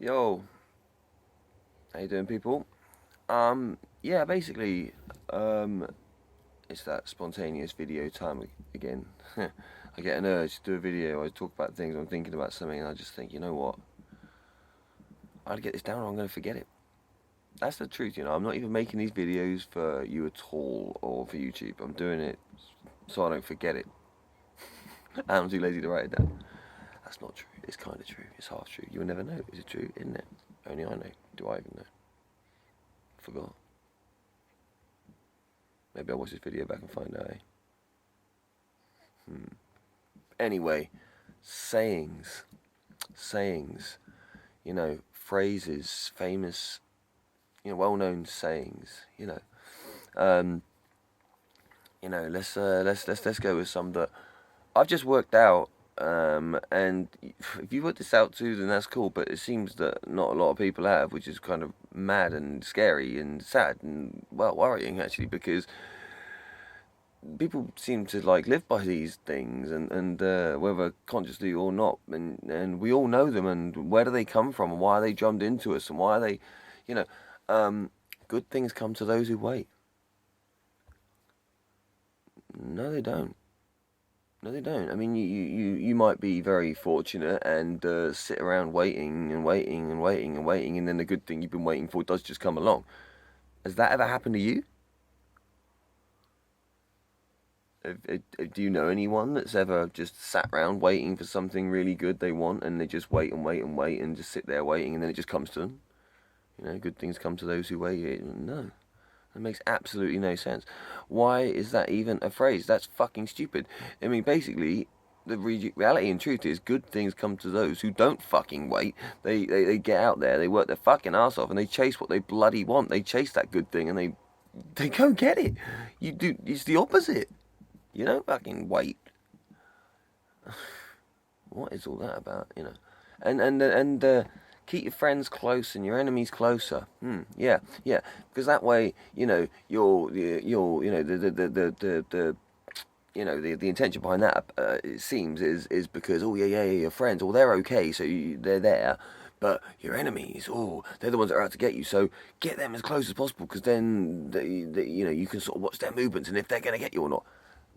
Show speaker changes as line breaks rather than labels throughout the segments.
Yo, how you doing, people? Yeah, basically, um, it's that spontaneous video time again. I get an urge to do a video. I talk about things. I'm thinking about something, and I just think, you know what? I gotta get this down, or I'm gonna forget it. That's the truth, you know. I'm not even making these videos for you at all, or for YouTube. I'm doing it so I don't forget it. I'm too lazy to write it down. That's not true. It's kind of true. It's half true. You'll never know. Is it true? Isn't it? Only I know. Do I even know? Forgot. Maybe I'll watch this video back and find out. Anyway, sayings, sayings, phrases, famous, well-known sayings. Um, let's go with some that I've just worked out. And if you worked this out too, then that's cool. But it seems that not a lot of people have, which is kind of mad and scary and sad and well worrying actually, because people seem to like live by these things and whether consciously or not, and we all know them, and where do they come from, and why are they drummed into us, and why are they, you know um good things come to those who wait. No, they don't. No, they don't. I mean, you might be very fortunate and sit around waiting and waiting and waiting and waiting, and then the good thing you've been waiting for does just come along. Has that ever happened to you? Do you know anyone that's ever just sat around waiting for something really good they want, and they just wait and wait and wait and just sit there waiting, and then it just comes to them? Good things come to those who wait. No, that makes absolutely no sense. Why is that even a phrase? That's fucking stupid. I mean, basically, the reality and truth is good things come to those who don't fucking wait. They get out there, they work their fucking ass off, and they chase what they bloody want. They chase that good thing, and they go get it. You do. It's the opposite. You don't fucking wait. What is all that about? And keep your friends close and your enemies closer. Yeah, yeah. Because that way, you're the intention behind that, it seems, is because, oh, yeah, your friends, well, they're okay, so they're there, but your enemies, oh, they're the ones that are out to get you, so get them as close as possible, because then you can sort of watch their movements and if they're going to get you or not.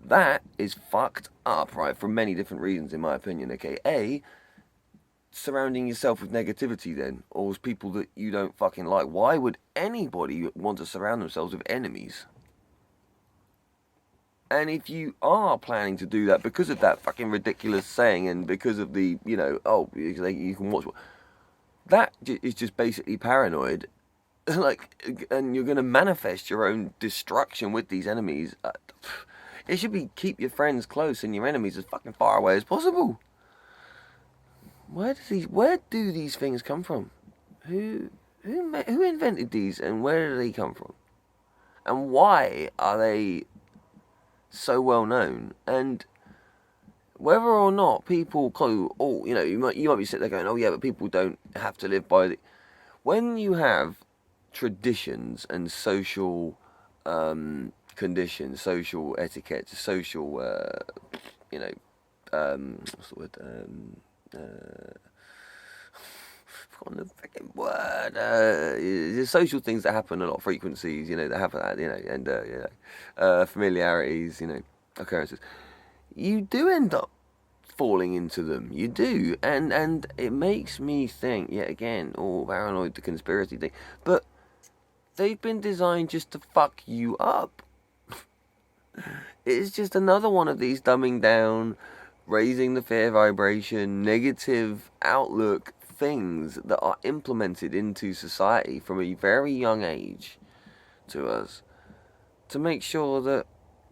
That is fucked up, right, for many different reasons, in my opinion. Okay, surrounding yourself with negativity, then, or with people that you don't fucking like. Why would anybody want to surround themselves with enemies? And if you are planning to do that because of that fucking ridiculous saying, and because of the, oh, you can watch, that is just basically paranoid. Like, and you're going to manifest your own destruction with these enemies. It should be keep your friends close and your enemies as fucking far away as possible. Where do these things come from? Who invented these, and where do they come from? And why are they so well known? And whether or not people go, oh, you might be sitting there going, oh yeah, but people don't have to live by the. When you have traditions and social conditions, social etiquette, social, what's the word? On the freaking word. There's social things that happen, a lot of frequencies, that happen, and familiarities, occurrences. You do end up falling into them. You do, and it makes me think yet again, oh, paranoid, the conspiracy thing, but they've been designed just to fuck you up. It's just another one of these dumbing down, raising the fear vibration, negative outlook things that are implemented into society from a very young age to us, to make sure that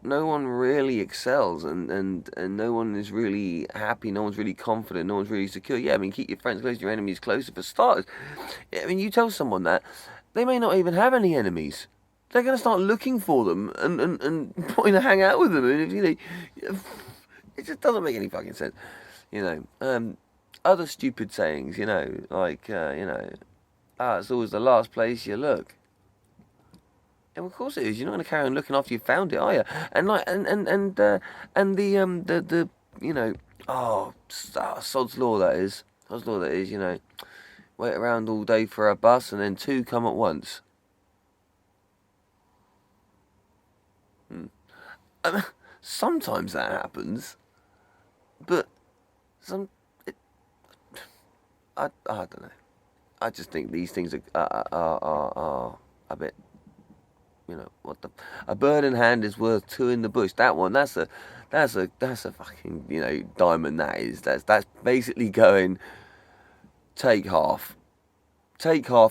no one really excels, and no one is really happy, no one's really confident, no one's really secure. Yeah, I mean, keep your friends close, your enemies closer, for starters. I mean, you tell someone that, they may not even have any enemies. They're going to start looking for them and wanting to hang out with them. And it just doesn't make any fucking sense. Other stupid sayings, like, it's always the last place you look. And of course it is. You're not going to carry on looking after you found it, are you? And like, and the sod's law, that is. Sod's law, that is. wait around all day for a bus, and then 2 come at once. Sometimes that happens, but I don't know. I just think these things are a bit, a bird in hand is worth 2 in the bush. That one, that's a fucking, diamond. That's basically going, take half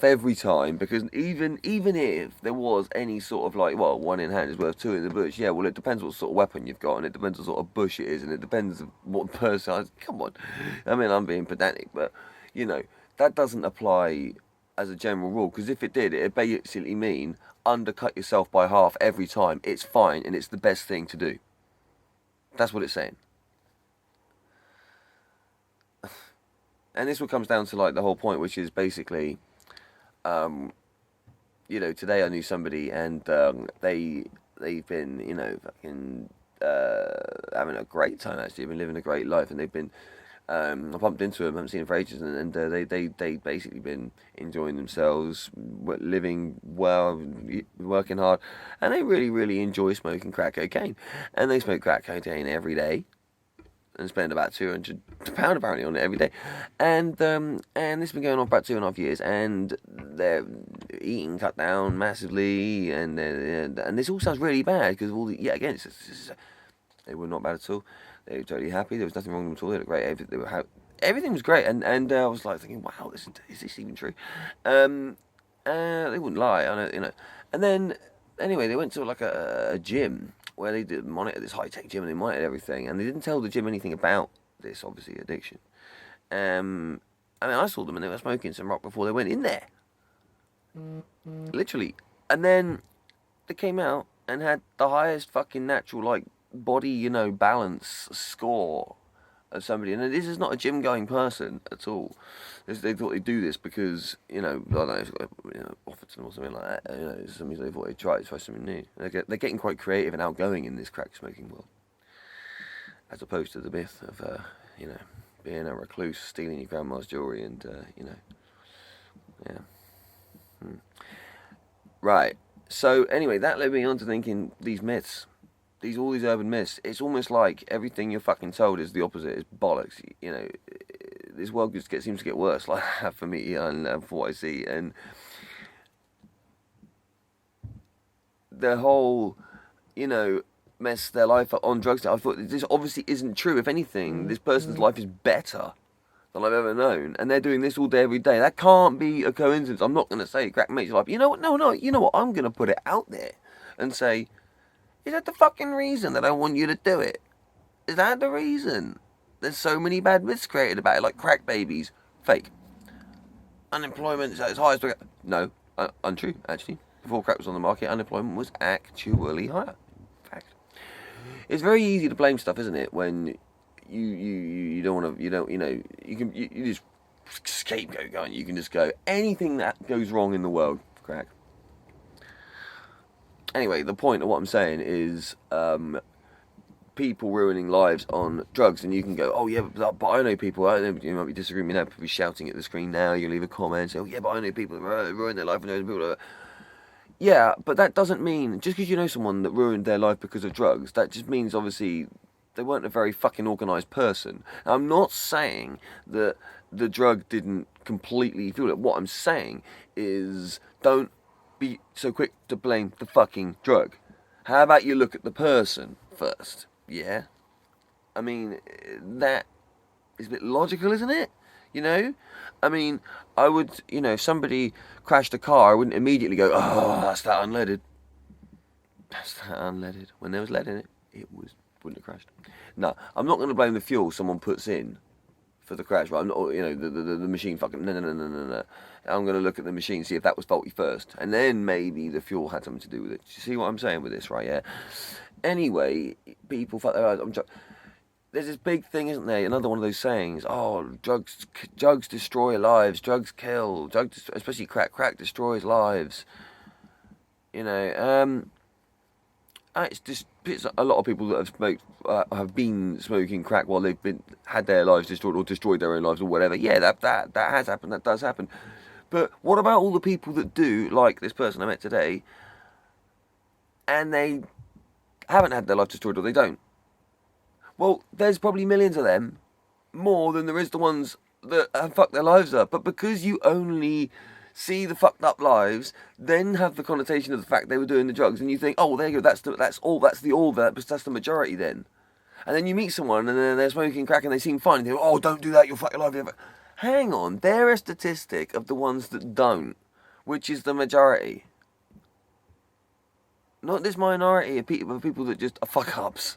every time, because even if there was any sort of like, well, 1 in hand is worth 2 in the bush, yeah, well, it depends what sort of weapon you've got, and it depends what sort of bush it is, and it depends what person. Come on, I mean, I'm being pedantic, but that doesn't apply as a general rule, because if it did, it'd basically mean undercut yourself by half every time. It's fine, and it's the best thing to do. That's what it's saying. And this what comes down to like the whole point, which is basically, today I knew somebody, and they've been fucking having a great time. Actually, they've been living a great life, and they've been. I bumped into them, I haven't seen them for ages, and they basically been enjoying themselves, living well, working hard, and they really, really enjoy smoking crack cocaine, and they smoke crack cocaine every day, and spend about £200 apparently on it every day, and this has been going on for about 2.5 years, and they're eating cut down massively, and this all sounds really bad because all again, they were not bad at all. They were totally happy. There was nothing wrong with them at all. They looked great. Everything was great, and I was like thinking, wow, is this even true? They wouldn't lie, I know. And then anyway, they went to like a gym where they did monitor this high-tech gym, and they monitored everything, and they didn't tell the gym anything about this, obviously, addiction. I mean, I saw them, and they were smoking some rock before they went in there. Literally. And then they came out and had the highest fucking natural, like, body, balance score of somebody. And this is not a gym-going person at all. They thought they'd do this because, I don't know, it's got, offered to them or something like that. It's something they thought they'd try something new. They're getting quite creative and outgoing in this crack smoking world, as opposed to the myth of, being a recluse, stealing your grandma's jewellery and, yeah. Right. So anyway, that led me on to thinking these myths, all these urban myths. It's almost like everything you're fucking told is the opposite. It's bollocks. This world seems to get worse, like that for me, and for what I see, and the whole, mess their life on drugs. I thought this obviously isn't true. If anything, this person's life is better than I've ever known, and they're doing this all day, every day. That can't be a coincidence. I'm not going to say crack makes your life. You know what? No. You know what? I'm going to put it out there and say, is that the fucking reason that I want you to do it? Is that the reason? There's so many bad myths created about it, like crack babies, fake. Unemployment is as high as... No, untrue, actually. Before crack was on the market, unemployment was actually higher. Fact. It's very easy to blame stuff, isn't it, when you don't want to, you just scapegoat going. You can just go, anything that goes wrong in the world, crack. Anyway, the point of what I'm saying is people ruining lives on drugs, and you can go, oh yeah, but I know people, you might be disagreeing with me now, probably shouting at the screen now, you leave a comment, say, oh yeah, but I know people that ruin their life, and those people that... Yeah, but that doesn't mean, just because you know someone that ruined their life because of drugs, that just means obviously they weren't a very fucking organised person. Now, I'm not saying that the drug didn't completely fuel it. What I'm saying is don't be so quick to blame the fucking drug. How about you look at the person first? Yeah? I mean, that is a bit logical, isn't it? I mean, I would, if somebody crashed a car, I wouldn't immediately go, oh, that's that unleaded. That's that unleaded. When there was lead in it, wouldn't have crashed. No, I'm not going to blame the fuel someone puts in for the crash, right? I'm not, the machine fucking, no. I'm going to look at the machine, see if that was faulty first, and then maybe the fuel had something to do with it. Do you see what I'm saying with this, right? Yeah. Anyway, people fuck their eyes. There's this big thing, isn't there? Another one of those sayings. Oh, drugs destroy lives. Drugs kill. Especially crack. Crack destroys lives. It's a lot of people that have smoked have been smoking crack while they've had their lives destroyed or destroyed their own lives or whatever. Yeah, that has happened. That does happen. But what about all the people that do, like this person I met today, and they haven't had their life destroyed or they don't? Well, there's probably millions of them, more than there is the ones that have fucked their lives up. But because you only see the fucked up lives, then have the connotation of the fact they were doing the drugs, and you think, oh, there you go, that's the majority then. And then you meet someone and then they're smoking crack and they seem fine, and you go, oh, don't do that, you'll fuck your life up. Hang on, they're a statistic of the ones that don't, which is the majority. Not this minority of people that just are fuck ups.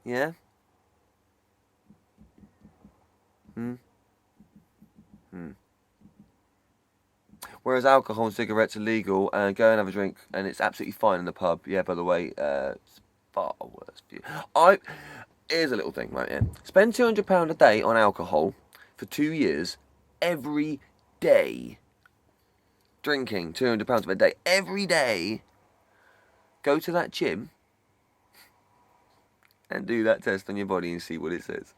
Yeah? Whereas alcohol and cigarettes are legal, and go and have a drink, and it's absolutely fine in the pub. Yeah, by the way, it's far worse for you. Here's a little thing, right here. Spend £200 a day on alcohol for 2 years, every day. Drinking £200 a day, every day. Go to that gym and do that test on your body and see what it says.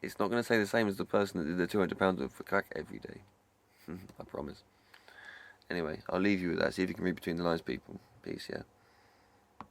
It's not going to say the same as the person that did the £200 for crack every day. I promise. Anyway, I'll leave you with that. See if you can read between the lines, people. Peace, yeah.